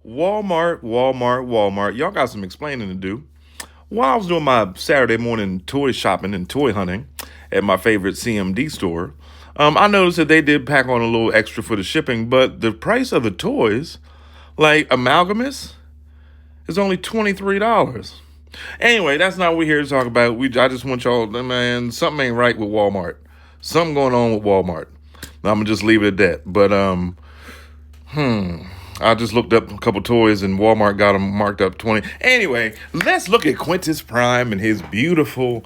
Walmart. Y'all got some explaining to do. While I was doing my Saturday morning toy shopping and toy hunting at my favorite CMD store, I noticed that they did pack on a little extra for the shipping, but the price of the toys, like Amalgamous, is only $23. Anyway, that's not what we're here to talk about. I just want y'all, man, something ain't right with Walmart. Something going on with Walmart. I'm gonna just leave it at that. But I just looked up a couple toys and Walmart got them marked up 20. Anyway, let's look at Quintus Prime and his beautiful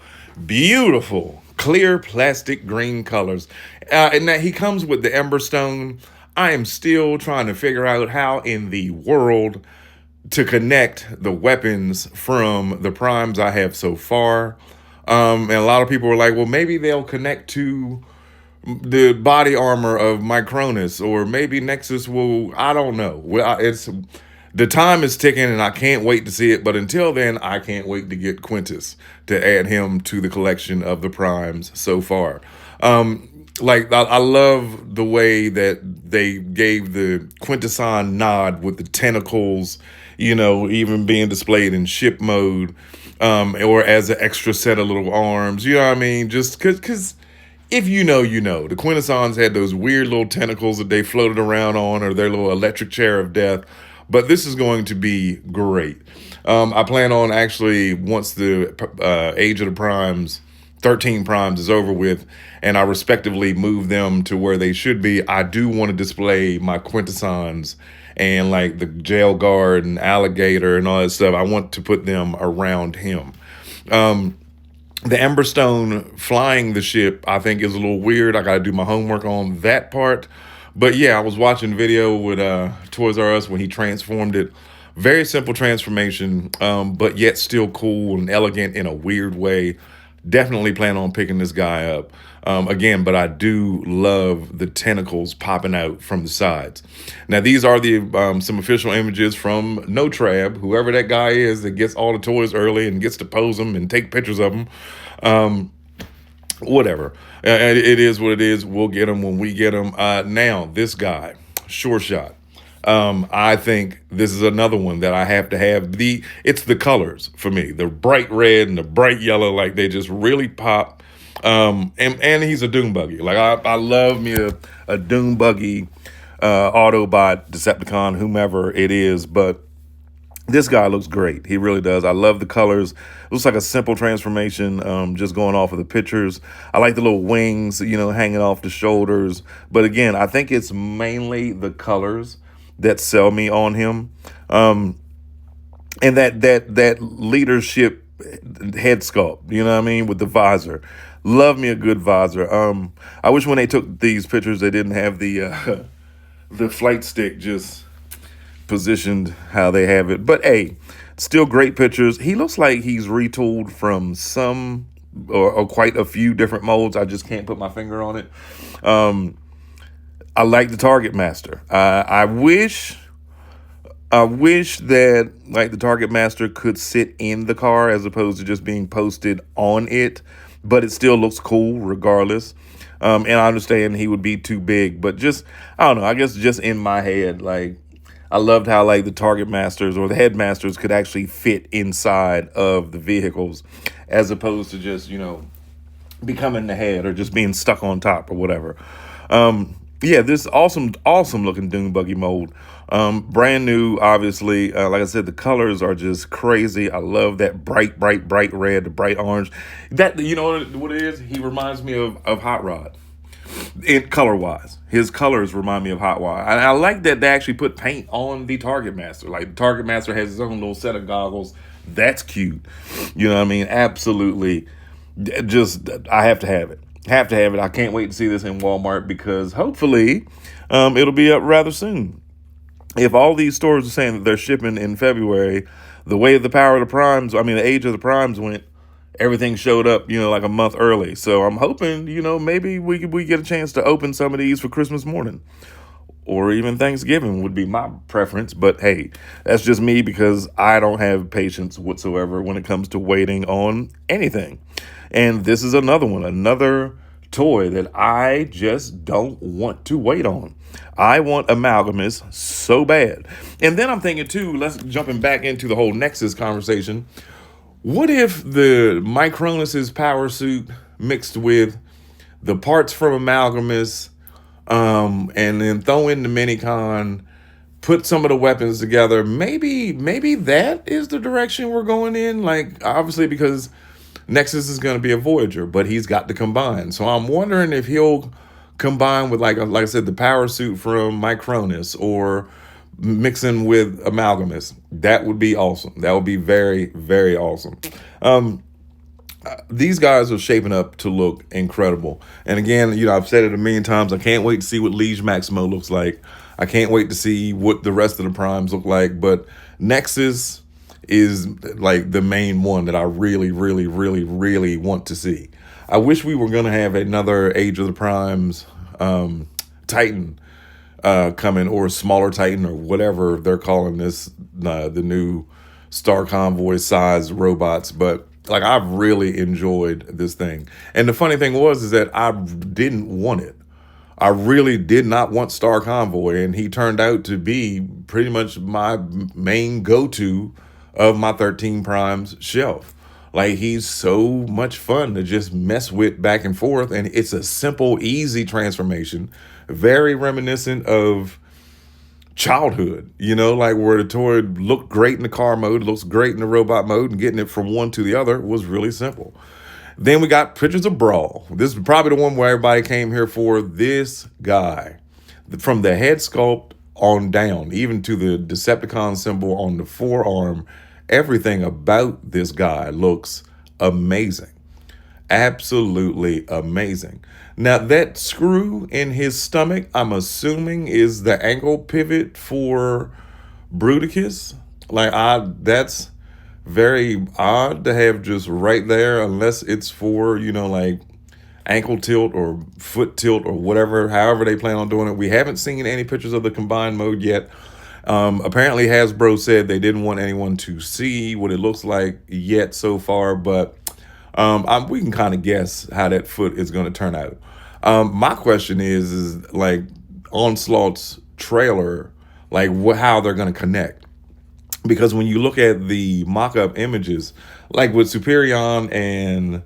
clear plastic green colors. And that he comes with the Emberstone. I am still trying to figure out how in the world to connect the weapons from the primes I have so far. And a lot of people were like, well, maybe they'll connect to the body armor of Micronus, or maybe Nexus will, I don't know. Well, it's the time is ticking and I can't wait to see it. But until then, I can't wait to get Quintus to add him to the collection of the primes so far. I love the way that they gave the Quintesson nod with the tentacles, even being displayed in ship mode, or as an extra set of little arms. You know what I mean? Just because if you know, you know. The Quintessons had those weird little tentacles that they floated around on, or their little electric chair of death. But this is going to be great. I plan on actually, once the Age of the Primes, 13 Primes is over with, and I respectively move them to where they should be, I do want to display my Quintessons and like the jail guard and alligator and all that stuff. I want to put them around him. The Emberstone flying the ship, I think, is a little weird. I got to do my homework on that part. But yeah, I was watching video with Toys R Us when he transformed it. Very simple transformation, but yet still cool and elegant in a weird way. Definitely plan on picking this guy up. Again, but I do love the tentacles popping out from the sides. Now, these are the some official images from No Trab, whoever that guy is that gets all the toys early and gets to pose them and take pictures of them. Whatever. It is what it is. We'll get them when we get them. Now, this guy, Showshot. I think this is another one that I have to have. It's the colors for me. The bright red and the bright yellow, like they just really pop. And he's a Doom Buggy. Like I love me a Doom Buggy, Autobot, Decepticon, whomever it is. But this guy looks great. He really does. I love the colors. It looks like a simple transformation, just going off of the pictures. I like the little wings, hanging off the shoulders. But again, I think it's mainly the colors that sell me on him. And that leadership head sculpt, you know what I mean, with the visor. Love me a good visor. I wish when they took these pictures they didn't have the flight stick just positioned how they have it. But hey, still great pictures. He looks like he's retooled from some or quite a few different molds. I just can't put my finger on it. I like the Target Master. I wish that like the Target Master could sit in the car as opposed to just being posted on it, but it still looks cool regardless. And I understand he would be too big, but just, I don't know, I guess just in my head, like I loved how like the Target Masters or the Headmasters could actually fit inside of the vehicles as opposed to just, becoming the head or just being stuck on top or whatever. Yeah, this awesome looking Doom Buggy mold. Brand new, obviously. Like I said, the colors are just crazy. I love that bright red, the bright orange. That, you know what it is? He reminds me of Hot Rod. Color-wise. His colors remind me of Hot Rod. I like that they actually put paint on the Target Master. Like, the Target Master has his own little set of goggles. That's cute. You know what I mean? Absolutely. Just, I have to have it. Have to have it. I can't wait to see this in Walmart because hopefully it'll be up rather soon. If all these stores are saying that they're shipping in February, the way the the Age of the Primes went, everything showed up, like a month early. So I'm hoping, maybe we get a chance to open some of these for Christmas morning. Or even Thanksgiving would be my preference. But hey, that's just me because I don't have patience whatsoever when it comes to waiting on anything. And this is another one, another toy that I just don't want to wait on. I want Amalgamous so bad. And then I'm thinking too, let's jumping back into the whole Nexus conversation. What if the Micronus's power suit mixed with the parts from Amalgamous, and then throw in the Minicon, put some of the weapons together? Maybe that is the direction we're going in. Like, obviously, because Nexus is going to be a Voyager, but he's got to combine. So I'm wondering if he'll combine with, like I said, the power suit from Micronus, or mixing with Amalgamous. That would be awesome. That would be very, very awesome. These guys are shaping up to look incredible. And again, I've said it a million times. I can't wait to see what Liege Maximo looks like. I can't wait to see what the rest of the primes look like. But Nexus is like the main one that I really, really, really, really want to see. I wish we were going to have another Age of the Primes Titan coming, or smaller Titan, or whatever they're calling this, the new Star Convoy size robots. But like, I've really enjoyed this thing. And the funny thing is that I didn't want it. I really did not want Star Convoy, and he turned out to be pretty much my main go-to of my 13 Primes shelf. Like, he's so much fun to just mess with back and forth, and it's a simple, easy transformation, very reminiscent of childhood, like where the toy looked great in the car mode, looks great in the robot mode, and getting it from one to the other was really simple. Then we got pictures of Brawl. This is probably the one where everybody came here for. This guy, from the head sculpt on down, even to the Decepticon symbol on the forearm, everything about this guy looks amazing. Absolutely amazing. Now, that screw in his stomach, I'm assuming, is the ankle pivot for Bruticus. Like, that's very odd to have just right there, unless it's for, like ankle tilt or foot tilt or whatever, however they plan on doing it. We haven't seen any pictures of the combined mode yet. Apparently Hasbro said they didn't want anyone to see what it looks like yet so far, but we can kind of guess how that foot is going to turn out. My question is like Onslaught's trailer, like how they're going to connect. Because when you look at the mock-up images, like with Superion and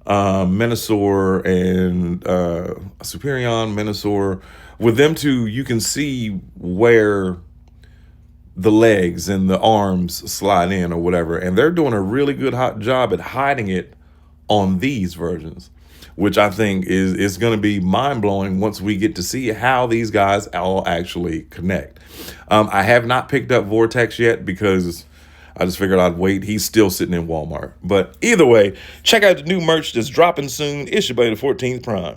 Menasor and Superion, Menasor, with them two, you can see where the legs and the arms slide in or whatever. And they're doing a really good job at hiding it on these versions, which I think is going to be mind-blowing once we get to see how these guys all actually connect. I have not picked up Vortex yet because I just figured I'd wait. He's still sitting in Walmart. But either way, check out the new merch that's dropping soon. It's your buddy, the 14th Prime.